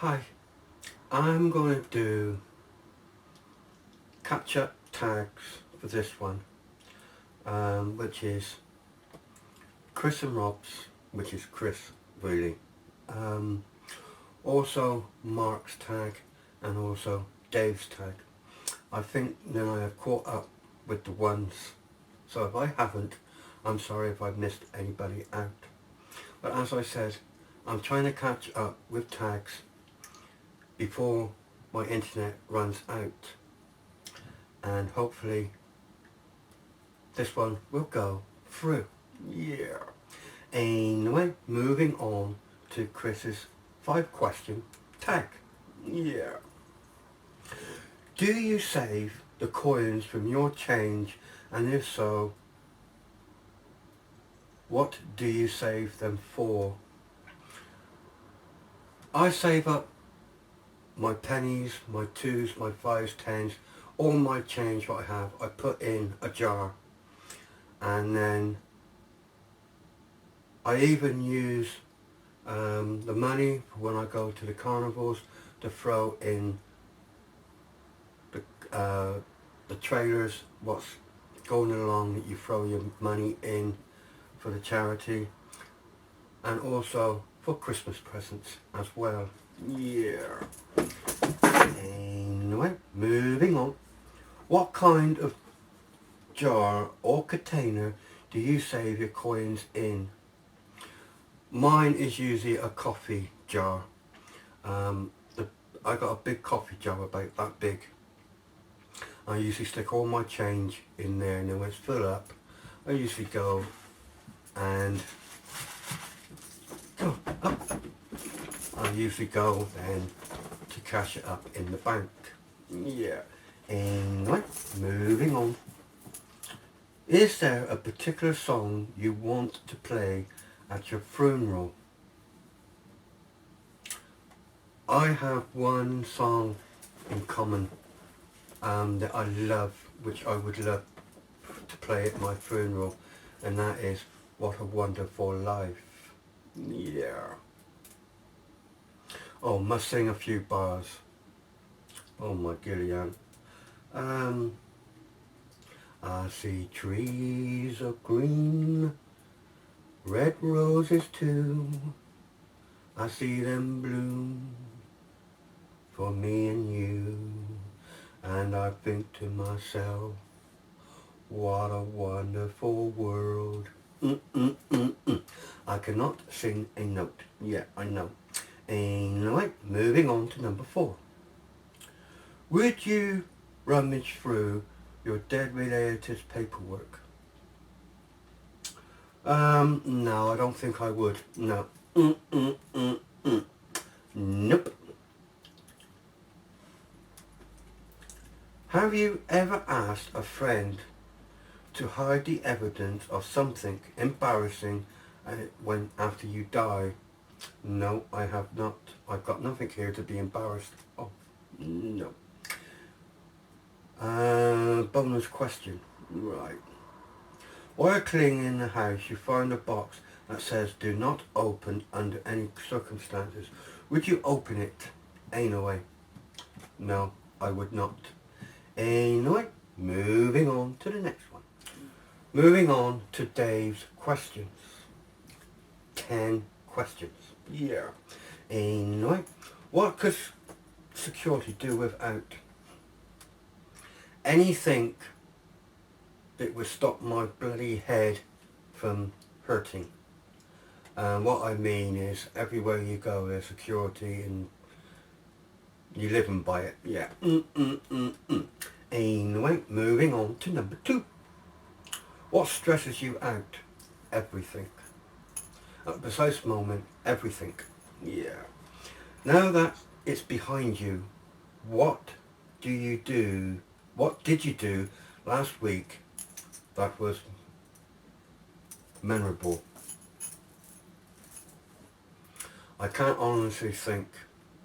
Hi, I'm going to do catch-up tags for this one, which is Chris and Rob's, which is Chris really. Um, Also Mark's tag and also Dave's tag. I think then I have caught up with the ones, so if I haven't, I'm sorry if I've missed anybody out. But as I said, I'm trying to catch up with tags before my internet runs out, and hopefully this one will go through. Yeah. Anyway, moving on to Chris's 5-question tag. Yeah. Do you save the coins from your change, and if so, what do you save them for? I save up my pennies, my twos, my fives, tens, all my change what I have, I put in a jar, and then I even use the money when I go to the carnivals to throw in the trailers what's going along, that you throw your money in for the charity, and also for Christmas presents as well. Yeah. Anyway, moving on. What kind of jar or container do you save your coins in? Mine is usually a coffee jar. I got a big coffee jar about that big. I usually stick all my change in there, and then when it's full up, I usually go and I usually go then to cash it up in the bank. Yeah. Anyway, moving on. Is there a particular song you want to play at your funeral? I have one song in common that I love, which I would love to play at my funeral, and that is What a Wonderful Life. Yeah. Oh, must sing a few bars. Oh my Gillian. I see trees of green, red roses too. I see them bloom for me and you. And I think to myself, what a wonderful world. I cannot sing a note. Yeah, I know. Anyway, moving on to number 4. Would you rummage through your dead relatives' paperwork? No, I don't think I would. No. Nope. Have you ever asked a friend to hide the evidence of something embarrassing when after you die? No, I have not. I've got nothing here to be embarrassed of. No. Bonus question. Right. While cleaning the house, you find a box that says do not open under any circumstances. Would you open it? Anyway. No, I would not. Anyway, moving on to the next one. Moving on to Dave's questions. 10 questions. Yeah. Anyway, what could security do without? Anything that would stop my bloody head from hurting. What I mean is, everywhere you go there's security and you live by it. Yeah. Anyway, moving on to number 2. What stresses you out? Everything. At the precise moment, everything. Yeah. Now that it's behind you, what do you do? What did you do last week that was memorable? I can't honestly think.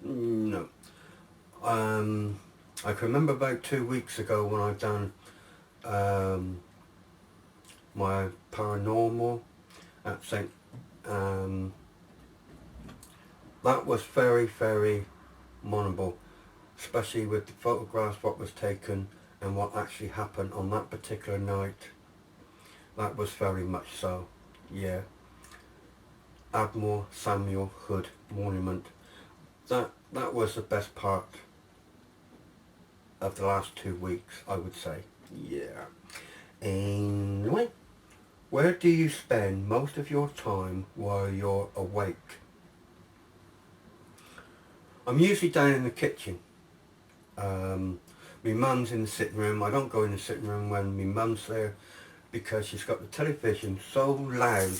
No. I can remember about 2 weeks ago when I done my paranormal at St. That was very, very memorable, especially with the photographs what was taken and what actually happened on that particular night. That was very much so, yeah. Admiral Samuel Hood Monument. That was the best part of the last 2 weeks, I would say. Yeah. Anyway, where do you spend most of your time while you're awake? I'm usually down in the kitchen. My mum's in the sitting room. I don't go in the sitting room when my mum's there because she's got the television so loud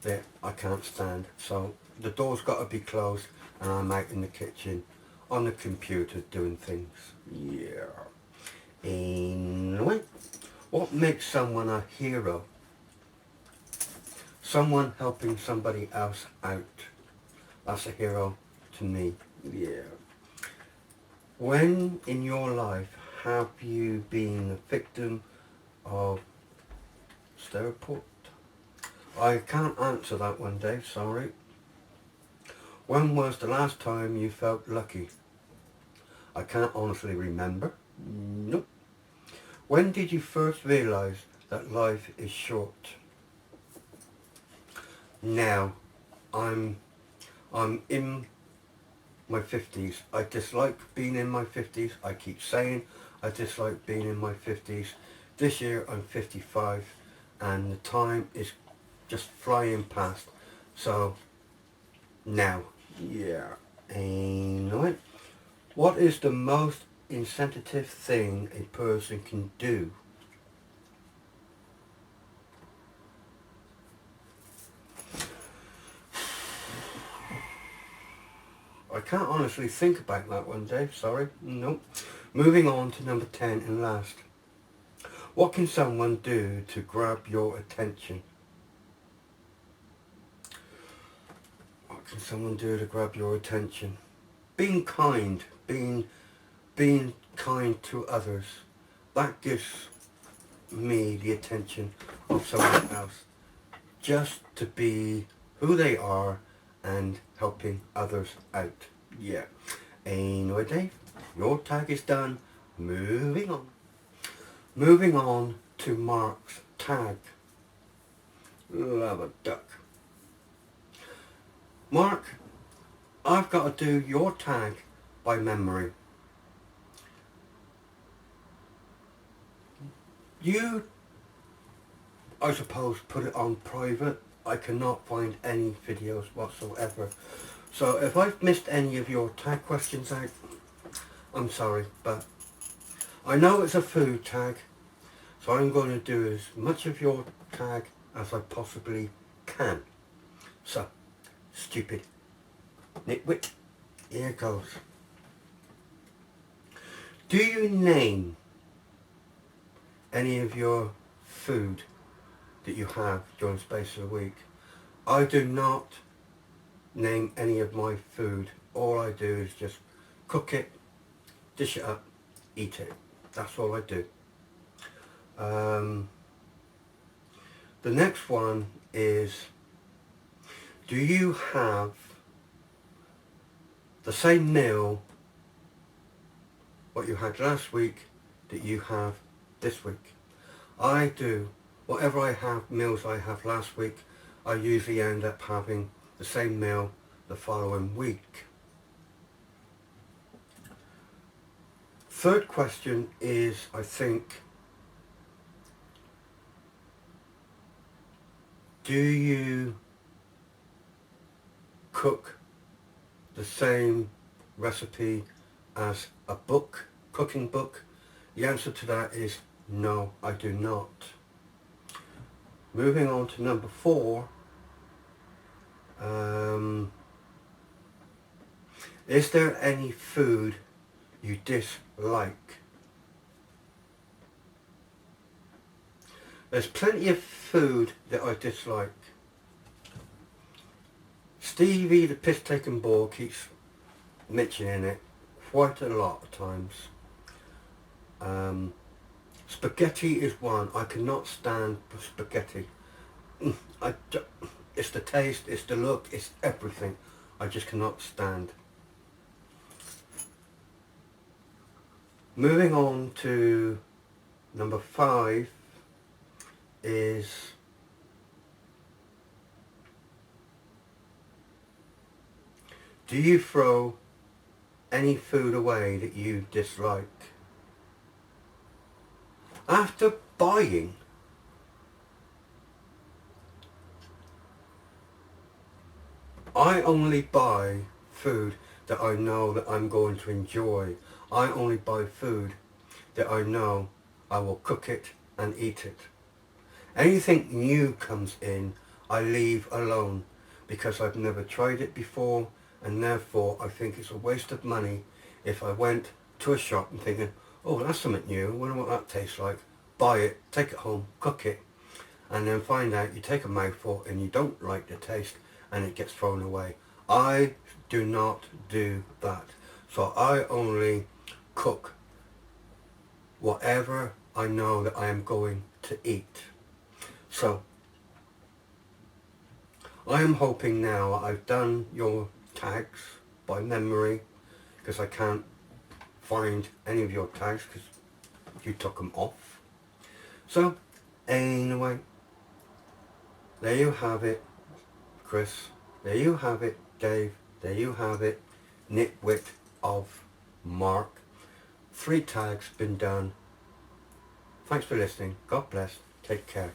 that I can't stand. So the door's got to be closed and I'm out in the kitchen on the computer doing things. Yeah. Anyway, what makes someone a hero? Someone helping somebody else out. That's a hero to me. Yeah. When in your life have you been a victim of stereotype? I can't answer that one, Dave, sorry. When was the last time you felt lucky? I can't honestly remember. Nope. When did you first realise that life is short? Now, I'm in my 50s. I dislike being in my 50s. I keep saying I dislike being in my 50s. This year I'm 55 and the time is just flying past. So, now, yeah. Anyway, what is the most insensitive thing a person can do? I can't honestly think about that one, Dave, sorry. Nope. Moving on to number 10 and last. What can someone do to grab your attention? What can someone do to grab your attention? Being kind, being kind to others. That gives me the attention of someone else. Just to be who they are and helping others out. Yeah. Anyway, Dave, your tag is done. Moving on. Moving on to Mark's tag. Love a duck. Mark, I've got to do your tag by memory. You, I suppose, put it on private. I cannot find any videos whatsoever. So if I've missed any of your tag questions out, I'm sorry, but I know it's a food tag, so I'm going to do as much of your tag as I possibly can. So, stupid nitwit, here goes. Do you name any of your food that you have during the space of a week? I do not name any of my food. All I do is just cook it, dish it up, eat it. That's all I do. The next one is, do you have the same meal what you had last week that you have this week? I do. Whatever meals I have last week, I usually end up having the same meal the following week. Third question is, I think, do you cook the same recipe as a book, cooking book? The answer to that is no, I do not. Moving on to number 4. Is there any food you dislike? There's plenty of food that I dislike. Stevie the piss-taking ball keeps mentioning it quite a lot of times. Spaghetti is one. I cannot stand spaghetti. It's the taste, it's the look, it's everything. I just cannot stand Moving on to number 5 is do you throw any food away that you dislike? After buying I only buy food that I know that I'm going to enjoy. I only buy food that I know I will cook it and eat it. Anything new comes in, I leave alone because I've never tried it before, and therefore I think it's a waste of money if I went to a shop and thinking, oh, that's something new, I wonder what that tastes like. Buy it, take it home, cook it, and then find out you take a mouthful and you don't like the taste and it gets thrown away. I do not do that. So I only cook whatever I know that I am going to eat. So I am hoping now I've done your tags by memory, because I can't find any of your tags because you took them off. So anyway, there you have it, Chris. There you have it, Dave. There you have it, nitwit of Mark. 3 tags been done. Thanks for listening. God bless. Take care.